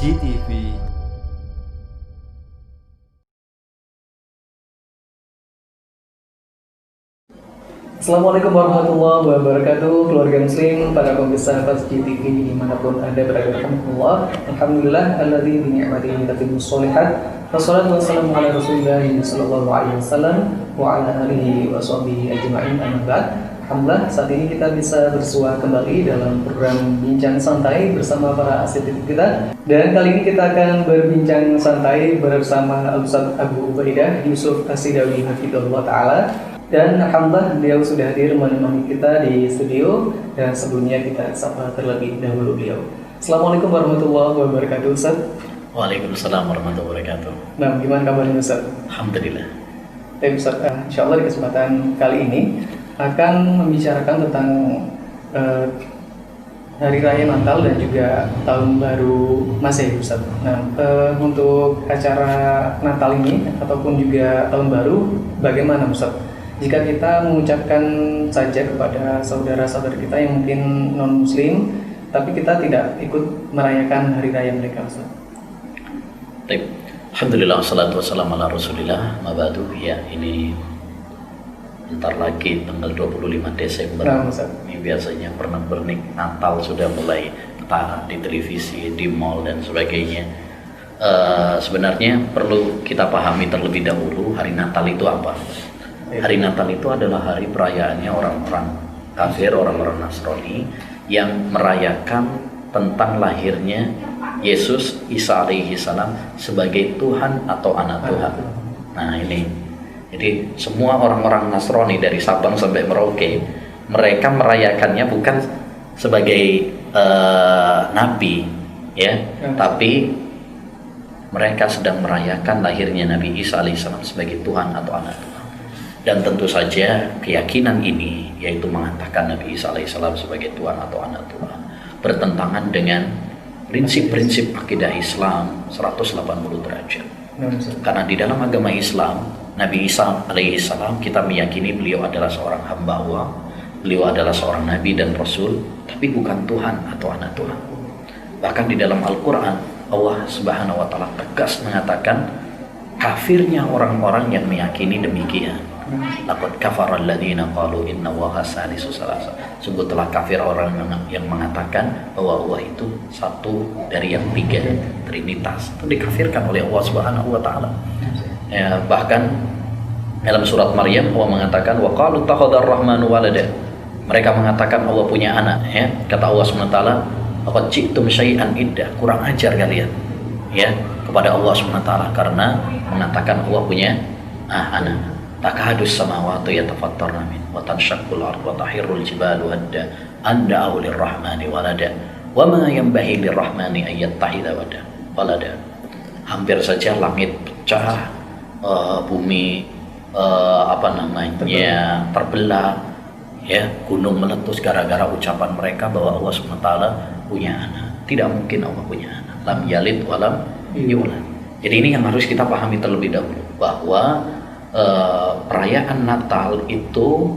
GTV. Assalamualaikum warahmatullahi wabarakatuh, keluarga muslim, para pemirsa GTV dimanapun anda berada. Alhamdulillah, alladzi bi ni'matihi tatimmus sholihat. Wassalatu wassalamu ala Rasulillah sallallahu alaihi wasallam wa ala alihi wa sahbihi ajma'in. Amma ba'd. Alhamdulillah, saat ini kita bisa bersua kembali dalam program Bincang Santai bersama para asisten kita. Dan kali ini kita akan berbincang santai bersama Al-Ustaz Abu Ubaidah Yusuf As-Sidawi hafizahullah ta'ala. Dan alhamdulillah beliau sudah hadir menemani kita di studio. Dan sebelumnya kita sapa terlebih dahulu beliau. Assalamualaikum warahmatullahi wabarakatuh, Ustaz. Waalaikumsalam warahmatullahi wabarakatuh. Nah, gimana kabarnya, Ustaz? Alhamdulillah. Ustaz, insyaallah di kesempatan kali ini akan membicarakan tentang Hari Raya Natal dan juga Tahun Baru Masehi, Ustaz. Nah, untuk acara Natal ini ataupun juga Tahun Baru, bagaimana, Ustaz? Jika kita mengucapkan saja kepada saudara-saudara kita yang mungkin non-muslim, tapi kita tidak ikut merayakan hari raya mereka, Ustaz. Baik. Alhamdulillah, wassalatu wassalamu ala Rasulillah. Mabadu, ya, ini bentar lagi tanggal 25 Desember. Nah, Ustaz. Ini biasanya pernik-pernik Natal sudah mulai ketara di televisi, di mall dan sebagainya. Sebenarnya perlu kita pahami terlebih dahulu hari Natal itu apa. Hari Natal itu adalah hari perayaannya orang-orang kafir, orang-orang Nasrani yang merayakan tentang lahirnya Yesus Isa alaihi salam sebagai Tuhan atau anak Tuhan. Nah, ini. Jadi semua orang-orang Nasrani dari Sabang sampai Merauke, mereka merayakannya bukan sebagai nabi, ya, tapi mereka sedang merayakan lahirnya Nabi Isa alaihi salam sebagai Tuhan atau anak Tuhan. Dan tentu saja keyakinan ini, yaitu mengatakan Nabi Isa alaihissalam sebagai Tuhan atau anak Tuhan, bertentangan dengan prinsip-prinsip akidah Islam 180 derajat. Karena di dalam agama Islam, Nabi Isa alaihissalam kita meyakini beliau adalah seorang hamba Allah, beliau adalah seorang Nabi dan Rasul, tapi bukan Tuhan atau anak Tuhan. Bahkan di dalam Al-Quran, Allah Subhanahu wa Ta'ala tegas mengatakan kafirnya orang-orang yang meyakini demikian. Laqad kafara alladziina qalu inna Allaha salisu salasa. Sungguh telah kafir orang yang mengatakan bahwa Allah itu satu dari yang tiga, Trinitas. Itu dikafirkan oleh Allah Subhanahu wa Ta'ala. Ya, bahkan dalam surat Maryam Allah mengatakan wa qalu takhadar rahmanu walada. Mereka mengatakan Allah punya anak, ya. Kata Allah Subhanahu wa Ta'ala, laqad ji'tum syai'an iddah. Kurang ajar kalian, ya, kepada Allah Subhanahu wa Ta'ala karena mengatakan Allah punya anak. Takahadus samawati yatafattarna min wa tanshaqqul ardu wa tahirrul jibalu hadda an da'u lirrahmani walada wa ma yanbaghi lirrahmani an yattakhidha walada. Hampir saja langit pecah, bumi terbelah, ya, gunung meletus gara-gara ucapan mereka bahwa Allah SWT punya anak. Tidak mungkin Allah punya anak. Lam yalid wa lam yulad. Jadi ini yang harus kita pahami terlebih dahulu, bahwa perayaan Natal itu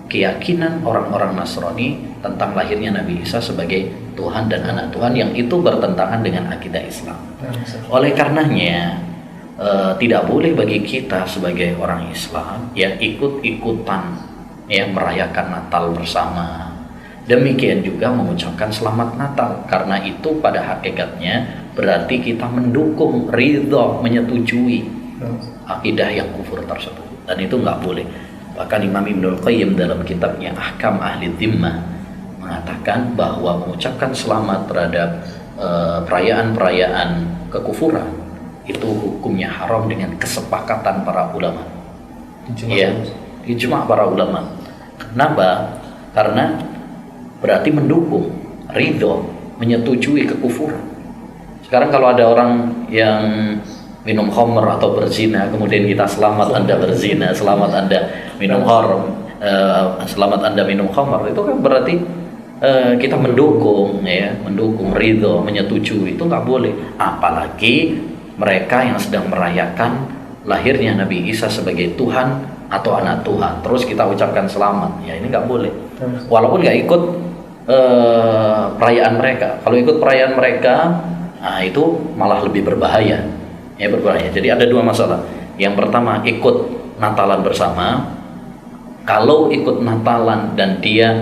keyakinan orang-orang Nasrani tentang lahirnya Nabi Isa sebagai Tuhan dan anak Tuhan, yang itu bertentangan dengan akidah Islam. Oleh karenanya tidak boleh bagi kita sebagai orang Islam, ya, ikut-ikutan, ya, merayakan Natal bersama. Demikian juga mengucapkan selamat Natal, karena itu pada hakikatnya berarti kita mendukung, ridho, menyetujui akidah yang kufur tersebut, dan itu nggak boleh. Bahkan Imam Ibnul Qayyim dalam kitabnya Ahkam Ahli Dhimmah mengatakan bahwa mengucapkan selamat terhadap perayaan-perayaan kekufuran itu hukumnya haram dengan kesepakatan para ulama. Ya, ijma' para ulama. Kenapa? Karena berarti mendukung, ridho, menyetujui kekufuran. Sekarang kalau ada orang yang minum khamr atau berzina, kemudian kita selamat Anda berzina, selamat Anda minum haram, selamat Anda minum khamr, itu kan berarti kita mendukung, ya, mendukung, ridho, menyetujui. Itu nggak boleh. Apalagi mereka yang sedang merayakan lahirnya Nabi Isa sebagai Tuhan atau anak Tuhan, terus kita ucapkan selamat, ya, ini nggak boleh. Walaupun nggak ikut perayaan mereka. Kalau ikut perayaan mereka, Nah, itu malah lebih berbahaya. Ya, berbahaya. Jadi ada dua masalah. Yang pertama, ikut Natalan bersama. Kalau ikut Natalan dan dia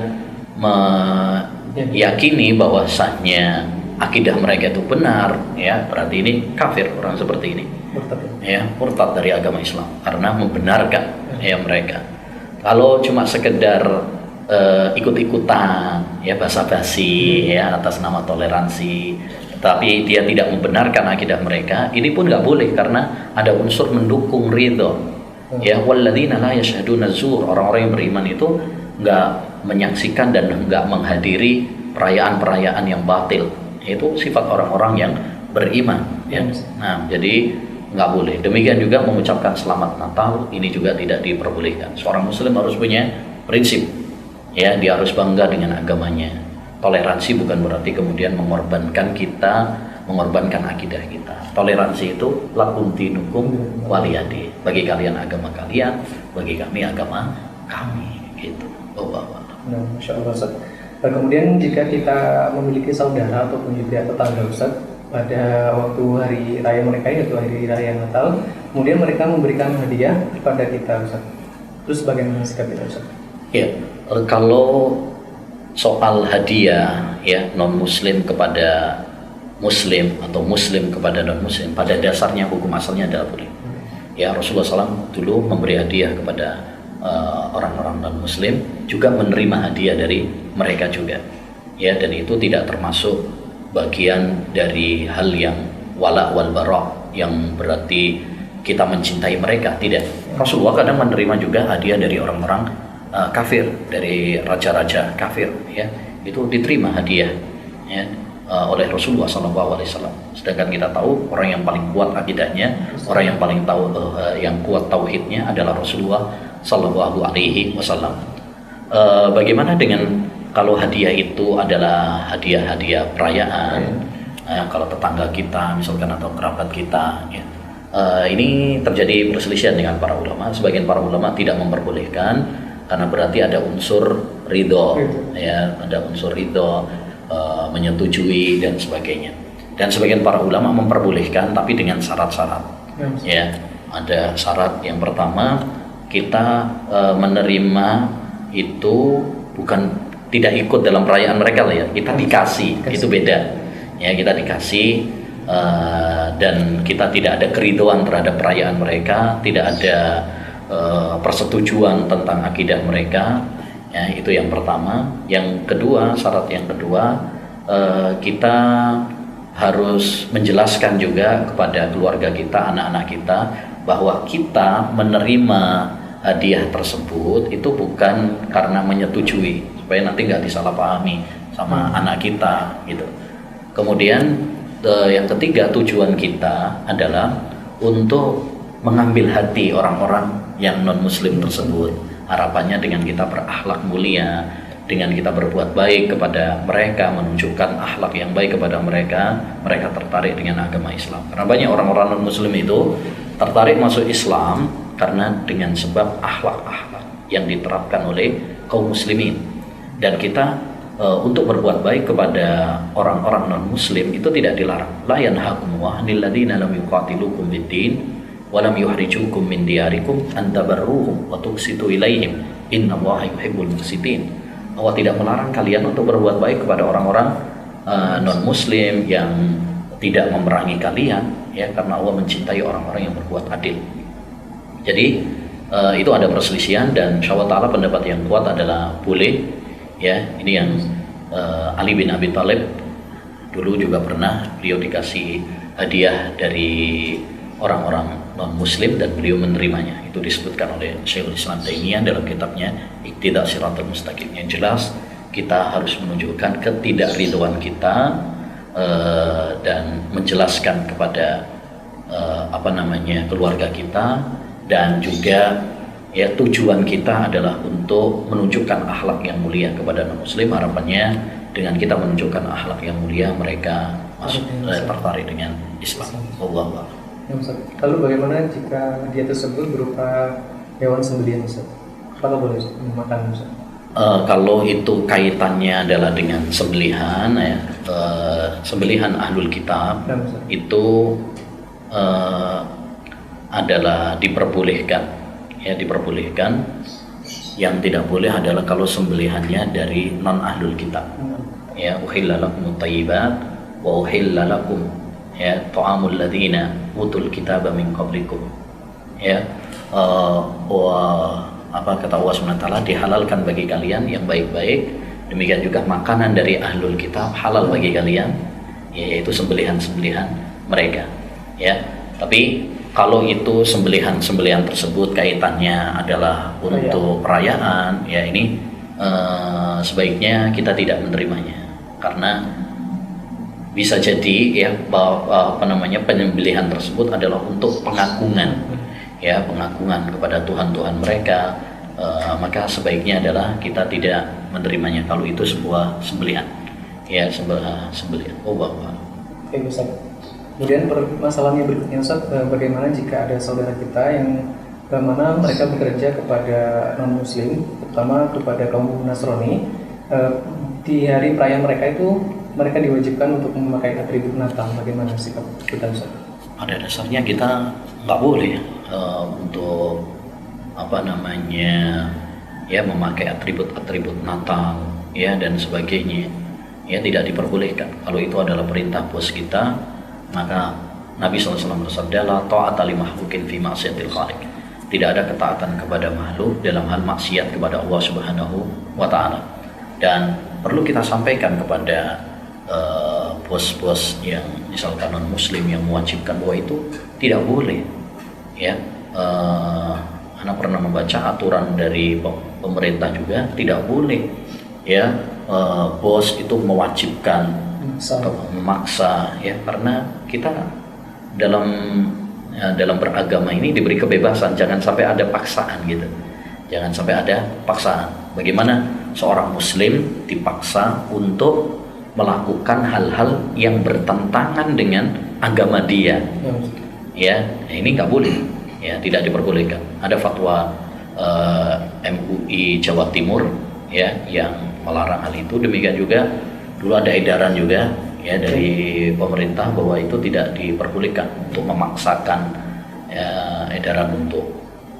meyakini bahwasanya akidah mereka itu benar, ya berarti ini kafir orang seperti ini. Ya, murtad dari agama Islam karena membenarkan ya mereka. Kalau cuma sekedar ikut-ikutan, ya basa-basi, ya atas nama toleransi, tapi dia tidak membenarkan akidah mereka, ini pun nggak boleh karena ada unsur mendukung ridho. Ya, walladzina la yashhaduna zur, orang-orang yang beriman itu nggak menyaksikan dan nggak menghadiri perayaan-perayaan yang batil. Itu sifat orang-orang yang beriman. Ya. Nah, jadi nggak boleh. Demikian juga mengucapkan selamat Natal, ini juga tidak diperbolehkan. Seorang Muslim harus punya prinsip. Ya, dia harus bangga dengan agamanya. Toleransi bukan berarti kemudian mengorbankan akidah kita. Toleransi itu lakum dinukum waliyadi. Bagi kalian agama kalian, bagi kami agama kami. Gitu. Nah, Masya Allah, Ustaz. Nah, kemudian jika kita memiliki saudara ataupun juga tetangga, Ustaz, pada waktu hari raya mereka, yaitu hari raya Natal, kemudian mereka memberikan hadiah kepada kita, Ustaz. Terus bagaimana sikap kita, Ustaz? Ya, kalau soal hadiah ya non muslim kepada muslim atau muslim kepada non muslim, pada dasarnya hukum asalnya adalah boleh. Ya, Rasulullah SAW dulu memberi hadiah kepada orang-orang non muslim, juga menerima hadiah dari mereka juga. Ya, dan itu tidak termasuk bagian dari hal yang wala wal bara, yang berarti kita mencintai mereka, tidak. Rasulullah kadang menerima juga hadiah dari orang-orang kafir, dari raja-raja kafir, ya itu diterima hadiah ya, oleh Rasulullah SAW. Sedangkan kita tahu orang yang paling kuat akidahnya, orang yang paling tahu yang kuat tauhidnya adalah Rasulullah SAW. Bagaimana dengan kalau hadiah itu adalah hadiah-hadiah perayaan, kalau tetangga kita misalkan atau kerabat kita, ya, ini terjadi perselisihan dengan para ulama. Sebagian para ulama tidak memperbolehkan karena berarti ada unsur ridho, ya, ada unsur ridho, menyetujui dan sebagainya. Dan sebagian para ulama memperbolehkan, tapi dengan syarat-syarat. Ya, ada syarat. Yang pertama, kita menerima itu bukan tidak ikut dalam perayaan mereka lah ya. Kita dikasih, itu beda. Ya, kita dikasih dan kita tidak ada keridhoan terhadap perayaan mereka, tidak ada persetujuan tentang akidah mereka, ya, itu yang pertama. Yang kedua, syarat yang kedua, kita harus menjelaskan juga kepada keluarga kita, anak-anak kita, bahwa kita menerima hadiah tersebut itu bukan karena menyetujui, supaya nanti nggak disalahpahami sama anak kita gitu. Kemudian yang ketiga, tujuan kita adalah untuk mengambil hati orang-orang yang non-muslim tersebut. Harapannya dengan kita berakhlak mulia, dengan kita berbuat baik kepada mereka, menunjukkan akhlak yang baik kepada mereka, mereka tertarik dengan agama Islam. Karena banyak orang-orang non-muslim itu tertarik masuk Islam karena dengan sebab akhlak-akhlak yang diterapkan oleh kaum muslimin. Dan kita untuk berbuat baik kepada orang-orang non-muslim itu tidak dilarang. La yanhakumullahu 'anil ladzina lam yuqatilukum fid-din walam yuhrijukum min diyarikum an tabarruhum wa tuqsitu ilaihim innallaha yuhibbul muqsitin. Allah tidak melarang kalian untuk berbuat baik kepada orang-orang non muslim yang tidak memerangi kalian, ya, karena Allah mencintai orang-orang yang berbuat adil. Jadi itu ada perselisihan, dan insyaallah taala pendapat yang kuat adalah boleh, ya. Ini yang Ali bin Abi Thalib dulu juga pernah beliau dikasih hadiah dari orang-orang non-muslim dan beliau menerimanya. Itu disebutkan oleh Syekhul Islam Taimiyah dalam kitabnya Iqtida Shiratal Mustaqim. Yang jelas kita harus menunjukkan ketidakridhoan kita dan menjelaskan kepada keluarga kita, dan juga ya tujuan kita adalah untuk menunjukkan akhlak yang mulia kepada non-muslim. Harapannya dengan kita menunjukkan akhlak yang mulia, mereka masuk tertarik dengan Islam. Allah. Ya, Ustaz. Lalu bagaimana jika dia tersebut berupa hewan sembelihan, Ustaz? Apakah boleh makan, Ustaz? Kalau itu kaitannya adalah dengan sembelihan ya, sembelihan ahlul kitab Nah, Ustaz. itu adalah diperbolehkan, ya diperbolehkan. Yang tidak boleh adalah kalau sembelihannya dari non ahlul kitab. Ya, uhilla lakum thayyibat wa uhilla lakum ya ta'amul ladzina utul kitaba min qablikum. Ya, apa kata Allah SWT, dihalalkan bagi kalian yang baik-baik, demikian juga makanan dari ahlul kitab halal bagi kalian, yaitu sembelihan-sembelihan mereka, ya. Tapi kalau itu sembelihan tersebut kaitannya adalah untuk perayaan, ya ini sebaiknya kita tidak menerimanya, karena bisa jadi ya bahwa penyembelihan tersebut adalah untuk pengagungan, ya pengagungan kepada Tuhan mereka, maka sebaiknya adalah kita tidak menerimanya kalau itu sebuah sembelihan, ya sembelihan. Bahwa Oke, Ustaz. Kemudian masalahnya berikutnya, Ustaz, bagaimana jika ada saudara kita yang mana mereka bekerja kepada non muslim, terutama kepada kaum Nasrani, di hari perayaan mereka itu mereka diwajibkan untuk memakai atribut Natal. Bagaimana sikap kita, Ustaz? Pada dasarnya kita nggak boleh untuk ya memakai atribut Natal ya dan sebagainya, ya tidak diperbolehkan. Kalau itu adalah perintah bos kita, maka Nabi SAW bersabda, la ta'ata li makhluqin fi ma'siyatil khaliq. Tidak ada ketaatan kepada makhluk dalam hal maksiat kepada Allah Subhanahu wa taala. Dan perlu kita sampaikan kepada bos-bos yang misalkan non muslim yang mewajibkan bahwa itu tidak boleh, ya. Anak pernah membaca aturan dari pemerintah juga tidak boleh, ya, bos itu mewajibkan atau memaksa, ya, karena kita dalam beragama ini diberi kebebasan, jangan sampai ada paksaan gitu, jangan sampai ada paksaan. Bagaimana seorang muslim dipaksa untuk melakukan hal-hal yang bertentangan dengan agama dia, ya ini nggak boleh, ya tidak diperbolehkan. Ada fatwa MUI Jawa Timur, ya yang melarang hal itu. Demikian juga dulu ada edaran juga, ya dari pemerintah bahwa itu tidak diperbolehkan untuk memaksakan, ya, edaran untuk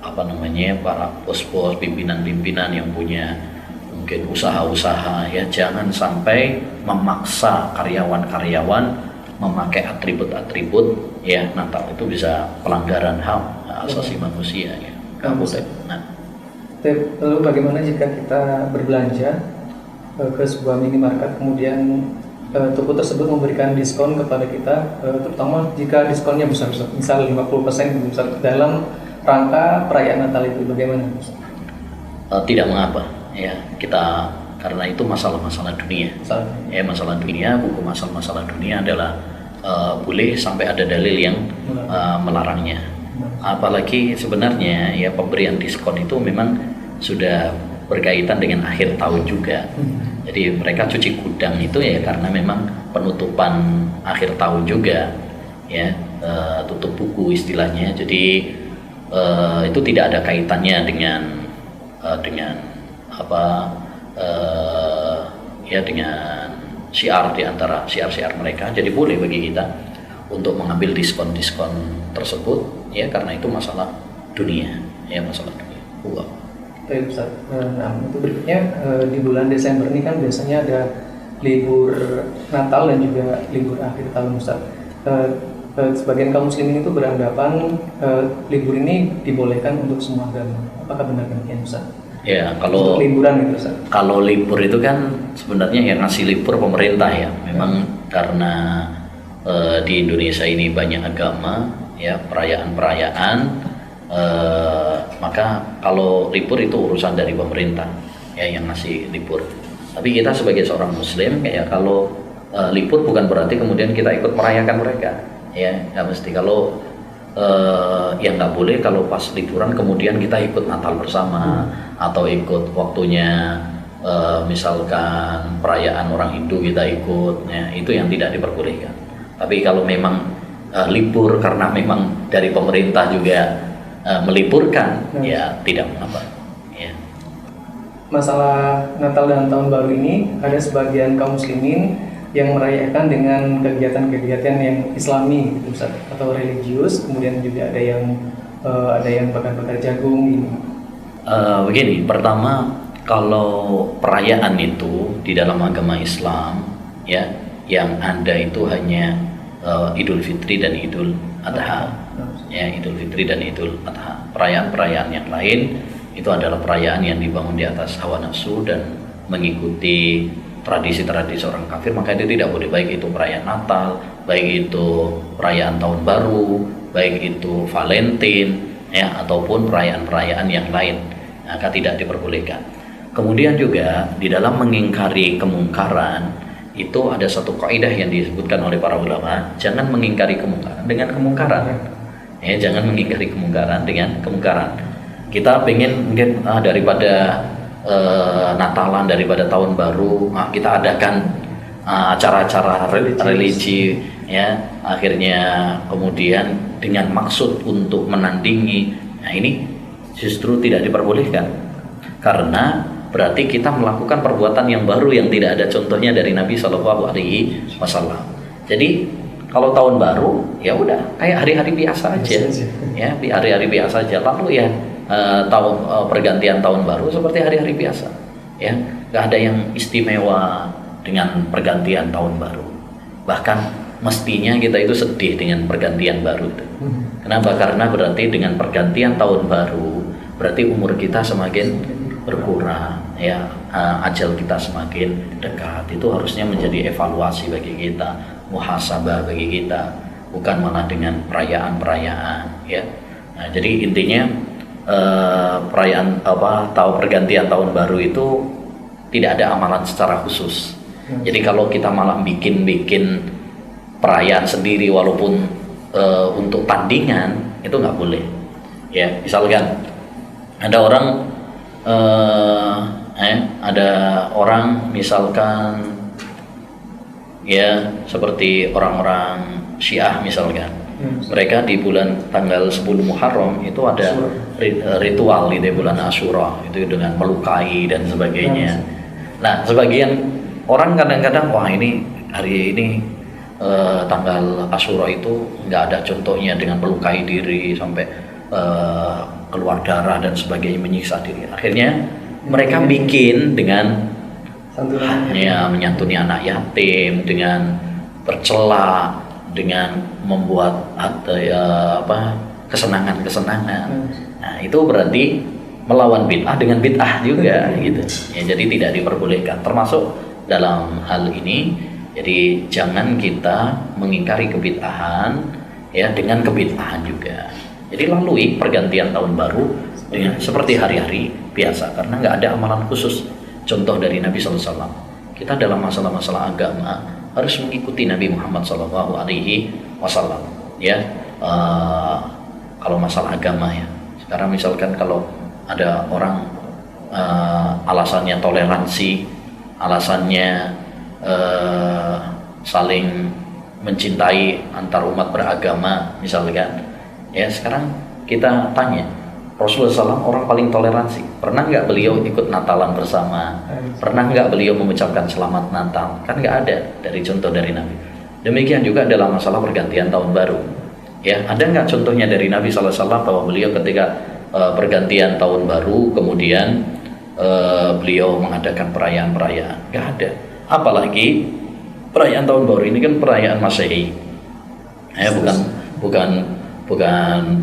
para bos-bos, pimpinan-pimpinan yang punya mungkin usaha-usaha, ya jangan sampai memaksa karyawan-karyawan memakai atribut-atribut ya Natal. Itu bisa pelanggaran HAM, asasi manusia, ya. Nah, lalu bagaimana jika kita berbelanja ke sebuah minimarket, kemudian toko tersebut memberikan diskon kepada kita, terutama jika diskonnya besar, misal 50% besar dalam rangka perayaan Natal itu, bagaimana? Tidak mengapa, ya kita, karena itu masalah-masalah dunia. Ya masalah dunia, hukum masalah dunia adalah boleh sampai ada dalil yang melarangnya. Apalagi sebenarnya ya pemberian diskon itu memang sudah berkaitan dengan akhir tahun juga. Jadi mereka cuci gudang itu ya karena memang penutupan akhir tahun juga, ya tutup buku istilahnya. Jadi itu tidak ada kaitannya dengan dengan syiar di antara syiar-syiar mereka. Jadi boleh bagi kita untuk mengambil diskon-diskon tersebut, ya karena itu masalah dunia, ya masalah dunia. Baik, Ustaz. Nah, untuk berikutnya di bulan Desember ini kan biasanya ada libur Natal dan juga libur akhir tahun, Ustaz. Sebagian kaum muslimin itu beranggapan libur ini dibolehkan untuk semua agama. Apakah benar demikian, Ustaz? Ya, kalau untuk liburan itu, Ustaz. Kalau libur itu kan sebenarnya yang ngasih libur pemerintah, ya. Memang karena di Indonesia ini banyak agama, ya perayaan-perayaan, maka kalau libur itu urusan dari pemerintah, ya yang ngasih libur. Tapi kita sebagai seorang muslim, ya kalau libur bukan berarti kemudian kita ikut merayakan mereka, ya nggak mesti. Kalau yang nggak boleh kalau pas liburan kemudian kita ikut Natal bersama atau ikut waktunya misalkan perayaan orang Hindu kita ikut, ya itu yang tidak diperbolehkan. Tapi kalau memang libur karena memang dari pemerintah juga meliburkan, ya tidak mengapa, ya. masalah Natal dan Tahun Baru ini, ada sebagian kaum muslimin yang merayakan dengan kegiatan-kegiatan yang Islami gitu, Ustaz, atau religius, kemudian juga ada yang bakar-bakar jagung ini. Begini, pertama kalau perayaan itu di dalam agama Islam ya, yang ada itu hanya Idul Fitri dan Idul Adha. Ya, Idul Fitri dan Idul Adha. Perayaan-perayaan yang lain itu adalah perayaan yang dibangun di atas hawa nafsu dan mengikuti tradisi-tradisi orang kafir, maka itu tidak boleh, baik itu perayaan Natal, baik itu perayaan Tahun Baru, baik itu Valentine ya, ataupun perayaan-perayaan yang lain, maka tidak diperbolehkan. Kemudian juga di dalam mengingkari kemungkaran itu ada satu kaidah yang disebutkan oleh para ulama, jangan mengingkari kemungkaran dengan kemungkaran. Ya, jangan mengingkari kemungkaran dengan kemungkaran. Kita pengen mungkin daripada Natalan, daripada Tahun Baru, kita adakan acara-acara religi ya, akhirnya kemudian dengan maksud untuk menandingi. Nah, ini justru tidak diperbolehkan, karena berarti kita melakukan perbuatan yang baru yang tidak ada contohnya dari Nabi Shallallahu Alaihi Wasallam. Jadi kalau Tahun Baru ya udah kayak hari-hari biasa aja, ya hari-hari biasa aja. Lalu ya pergantian Tahun Baru seperti hari-hari biasa, ya nggak ada yang istimewa dengan pergantian Tahun Baru. Bahkan mestinya kita itu sedih dengan pergantian baru itu. Kenapa? Karena berarti dengan pergantian Tahun Baru berarti umur kita semakin berkurang, ya ajal kita semakin dekat. Itu harusnya menjadi evaluasi bagi kita, muhasabah bagi kita, bukan malah dengan perayaan-perayaan ya. Nah, jadi intinya perayaan pergantian Tahun Baru itu tidak ada amalan secara khusus. Jadi kalau kita malah bikin perayaan sendiri walaupun untuk tandingan, itu nggak boleh. Ya, misalkan ada orang misalkan ya seperti orang-orang Syiah misalkan, mereka di bulan tanggal 10 Muharram itu ada ritual di bulan Asyura itu dengan melukai dan sebagainya. Nah, sebagian orang kadang-kadang wah ini hari ini tanggal Asyura itu nggak ada contohnya dengan melukai diri sampai keluar darah dan sebagainya, menyiksa diri. Akhirnya mereka bikin dengan hanya menyantuni anak yatim, dengan bercela, dengan membuat kesenangan-kesenangan. Nah, itu berarti melawan bid'ah dengan bid'ah juga gitu. Ya, jadi tidak diperbolehkan. Termasuk dalam hal ini, jadi jangan kita mengingkari kebid'ahan ya dengan kebid'ahan juga. Jadi lalui pergantian Tahun Baru dengan seperti hari-hari biasa, karena nggak ada amalan khusus contoh dari Nabi SAW. Kita dalam masalah-masalah agama harus mengikuti Nabi Muhammad SAW. Ya, kalau masalah agama ya. Sekarang misalkan kalau ada orang alasannya toleransi, alasannya saling mencintai antar umat beragama misalkan. Ya, sekarang kita tanya, Rasulullah SAW orang paling toleransi. Pernah nggak beliau ikut Natalan bersama? Pernah nggak beliau mengucapkan selamat Natal? Kan nggak ada dari contoh dari Nabi. Demikian juga dalam masalah pergantian Tahun Baru. Ya, ada nggak contohnya dari Nabi SAW bahwa beliau ketika pergantian Tahun Baru kemudian beliau mengadakan perayaan-perayaan? Nggak ada. Apalagi perayaan Tahun Baru ini kan perayaan Masehi. Ya, bukan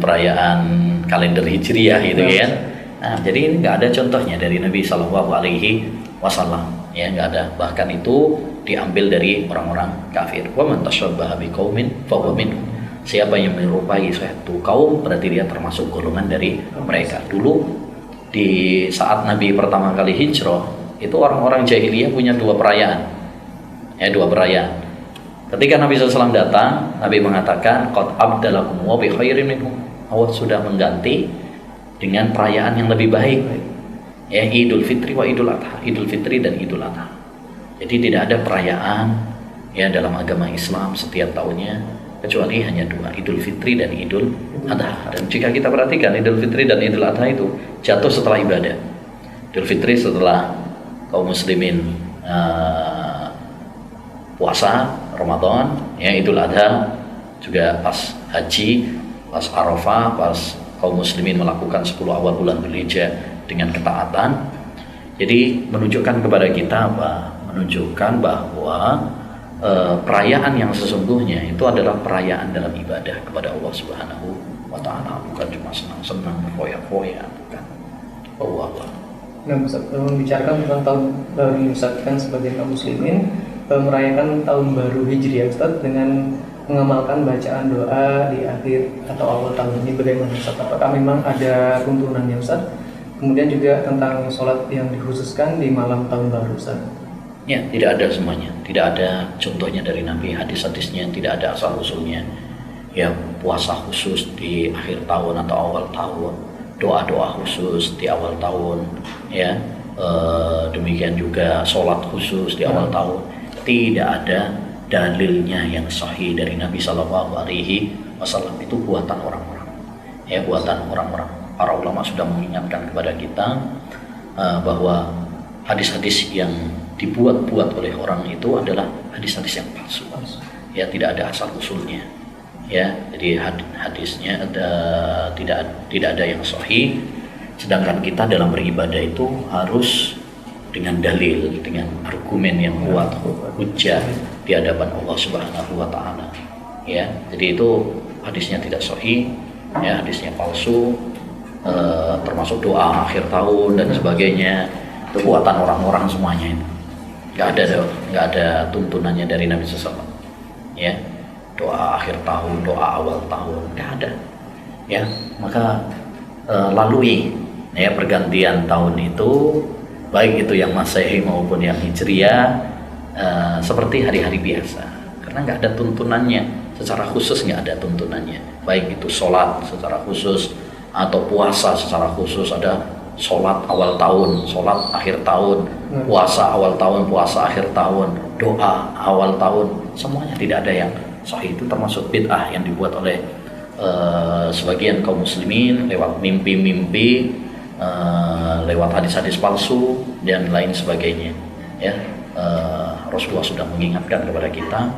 perayaan kalender Hijriyah gitu kan. Nah, jadi ini nggak ada contohnya dari Nabi Shallallahu Alaihi Wasallam. Ya, nggak ada. Bahkan itu diambil dari orang-orang kafir. Wa man tashabbaha biqaumin fahuwa minhum. Siapa yang menyerupai suatu kaum berarti dia termasuk golongan dari mereka. Dulu di saat Nabi pertama kali hijrah, itu orang-orang jahiliyah punya dua perayaan. Ya, dua perayaan. Ketika Nabi SAW datang, Nabi mengatakan, "Qad abdalakum wa bi khairin minhum." Allah sudah mengganti dengan perayaan yang lebih baik. Ya, Idul Fitri wa Idul Adha, Idul Fitri dan Idul Adha. Jadi tidak ada perayaan ya dalam agama Islam setiap tahunnya kecuali hanya dua, Idul Fitri dan Idul Adha. Dan jika kita perhatikan Idul Fitri dan Idul Adha itu jatuh setelah ibadah. Idul Fitri setelah kaum muslimin puasa Ramadan, ya Idul Adha juga pas haji, pas Arafah, pas kaum muslimin melakukan 10 awal bulan Dzulhijjah dengan ketaatan. Jadi menunjukkan kepada kita menunjukkan bahwa perayaan yang sesungguhnya itu adalah perayaan dalam ibadah kepada Allah Subhanahu wa Ta'ala, bukan cuma senang-senang, foya-foya, bukan. Allah. Nah, Ustaz, membicarakan tentang tahun baru Ustaz, kan sebagai kaum muslimin merayakan tahun baru Hijriah Ustaz dengan mengamalkan bacaan doa di akhir atau awal tahun ini, bagaimana Ustaz? Apakah memang ada tuntunannya Ustaz? Kemudian juga tentang sholat yang dikhususkan di malam tahun baru Ustaz. Ya, tidak ada semuanya. Tidak ada contohnya dari Nabi, hadis-hadisnya tidak ada asal-usulnya. Ya, puasa khusus di akhir tahun atau awal tahun, doa-doa khusus di awal tahun, ya. Demikian juga sholat khusus di awal tahun. Tidak ada dalilnya yang sahih dari Nabi Shallallahu Alaihi Wasallam. Itu buatan orang-orang. Ya, buatan orang-orang. Para ulama sudah mengingatkan kepada kita bahwa hadis-hadis yang dibuat-buat oleh orang itu adalah hadis-hadis yang palsu. Ya, tidak ada asal usulnya. Ya, jadi hadisnya tidak ada yang sahih. Sedangkan kita dalam beribadah itu harus dengan dalil, dengan argumen yang kuat, hujjah di hadapan Allah Subhanahu wa Ta'ala. Ya, jadi itu hadisnya tidak sahih, ya, hadisnya palsu, termasuk doa akhir tahun dan sebagainya. Itu buatan orang-orang semuanya itu. Nggak ada tuntunannya dari Nabi SAW. Ya, doa akhir tahun, doa awal tahun, nggak ada. Ya, maka lalui ya pergantian tahun itu, baik itu yang Masehi maupun yang Hijriah, seperti hari-hari biasa, karena nggak ada tuntunannya secara khusus, nggak ada tuntunannya, baik itu sholat secara khusus atau puasa secara khusus. Ada sholat awal tahun, sholat akhir tahun, puasa awal tahun, puasa akhir tahun, doa awal tahun, semuanya tidak ada yang sahih. Itu termasuk bid'ah yang dibuat oleh sebagian kaum muslimin lewat mimpi-mimpi, lewat hadis-hadis palsu dan lain sebagainya. Ya, Rasulullah sudah mengingatkan kepada kita,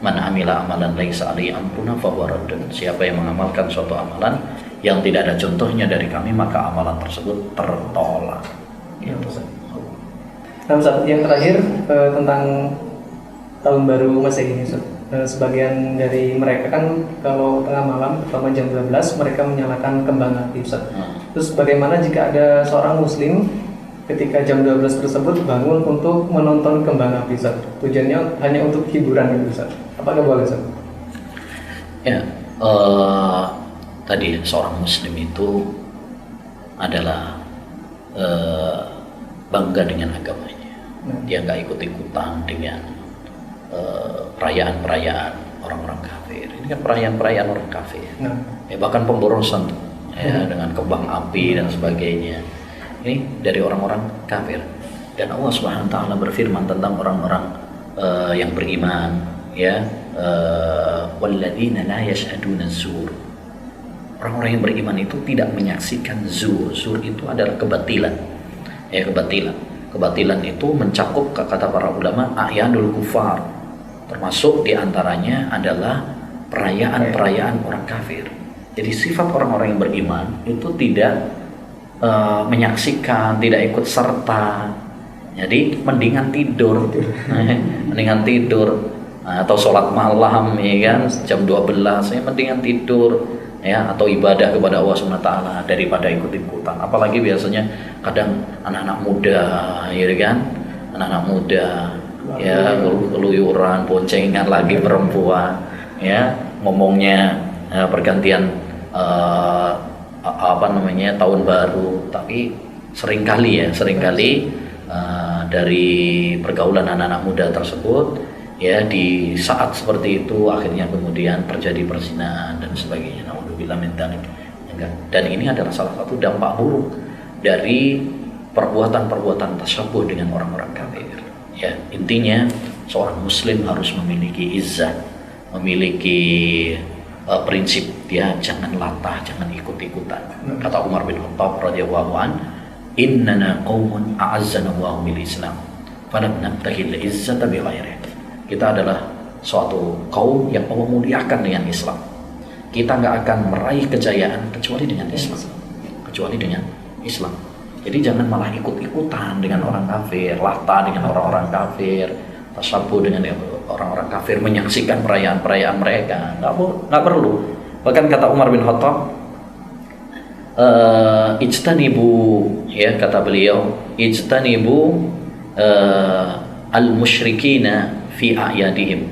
man amila amalan laisa alaihi amruna fahuwa raddun. Siapa yang mengamalkan suatu amalan yang tidak ada contohnya dari kami, maka amalan tersebut tertolak. Gitu. Nah, Ustaz, yang terakhir tentang tahun baru Masehi ini, Ustaz. Sebagian dari mereka kan kalau tengah malam, terutama jam 12, mereka menyalakan kembang api, Ustaz. Terus bagaimana jika ada seorang muslim ketika jam 12 tersebut bangun untuk menonton kembang api, Ustaz? Tujuannya hanya untuk hiburan gitu, Ustaz. Apakah boleh, Ustaz? Ya, tadi seorang muslim itu adalah bangga dengan agamanya. Dia nggak ikut-ikutan dengan perayaan-perayaan orang-orang kafir. Ini kan perayaan-perayaan orang kafir. Bahkan pemborosan ya, dengan kembang api dan sebagainya. Ini dari orang-orang kafir. Dan Allah Subhanahu wa Ta'ala berfirman tentang orang-orang yang beriman, ya, walladzina la yashhaduna zur. Orang-orang yang beriman itu tidak menyaksikan zur. Zur itu adalah kebatilan. Ya, kebatilan. Kebatilan itu mencakup, kata para ulama, a'yadul kufar. Termasuk diantaranya adalah perayaan-perayaan orang kafir. Jadi sifat orang-orang yang beriman itu tidak menyaksikan, tidak ikut serta. Jadi mendingan tidur, mendingan tidur, atau sholat malam, ya kan, jam 12, ya mendingan tidur, ya, atau ibadah kepada Allah SWT daripada ikut-ikutan. Apalagi biasanya kadang anak-anak muda, ya kan, anak-anak muda, ya, keluyuran, boncengan lagi perempuan, ya, ngomongnya pergantian tahun baru, tapi seringkali dari pergaulan anak-anak muda tersebut, ya, di saat seperti itu akhirnya kemudian terjadi perzinahan dan sebagainya. Naudzubillah min dzalik. Dan ini adalah salah satu dampak buruk dari perbuatan-perbuatan tasyabuh dengan orang-orang kafir. Ya, intinya seorang muslim harus memiliki izzah, memiliki prinsip, dia jangan latah, jangan ikut-ikutan. Kata Umar bin Khattab radhiyallahu an, innana qaumun a'azzana Allahu bil Islam falam nabtaghil izzata bi ghairihi. Kita adalah suatu kaum yang Allah muliakan dengan Islam. Kita nggak akan meraih kejayaan kecuali dengan Islam. Kecuali dengan Islam. Jadi jangan malah ikut-ikutan dengan orang kafir, lata dengan orang-orang kafir, tasabuh dengan orang-orang kafir, menyaksikan perayaan-perayaan mereka. Nggak perlu. Bahkan kata Umar bin Khattab, ijtanibu, ya kata beliau, ijtanibu al-musyrikina fi a'yadihim.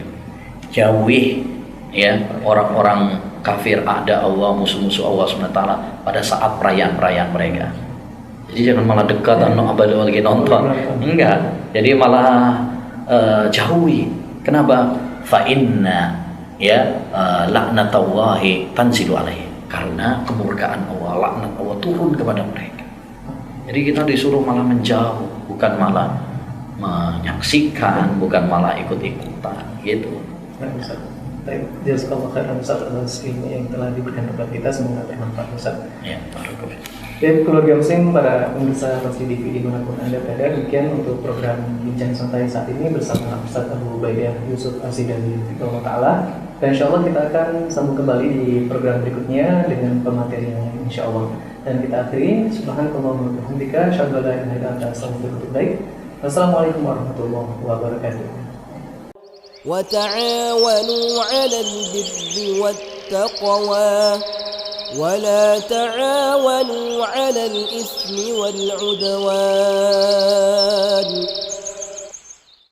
Jauhi ya orang-orang kafir, ada Allah, musuh-musuh Allah SWT pada saat perayaan-perayaan mereka. Jadi jangan malah dekat lagi nonton. Enggak. Jadi malah jauhi. Kenapa? Fa inna ya laknatallahi tanzilu alaihi. Karena kemurkaan Allah, laknat Allah turun kepada mereka. Jadi kita disuruh malah menjauh, bukan malah menyaksikan, bukan malah ikut-ikutan gitu. Baik, jazakallahu khairan Ustaz atas ilmu yang telah diberikan kepada kita, semoga bermanfaat Ustaz. Ya, barakallahu. Dan keluarga muslim, para pemirsa Masjid TV dimanapun Anda berada, demikian untuk program Bincang Santai saat ini bersama Ustaz Abu Ubaidah Yusuf Asidani Fitullah Ta'ala. Dan insya Allah kita akan sambung kembali di program berikutnya dengan pemateri yang lain insya Allah. Dan kita akhiri, subhanakallahumma wa bihamdika, asyhadu an la ilaha illa anta, astaghfiruka wa atubu ilaik. Wassalamualaikum warahmatullahi wabarakatuh. وتعاونوا على البر والتقوى ولا تعاونوا على الإثم والعدوان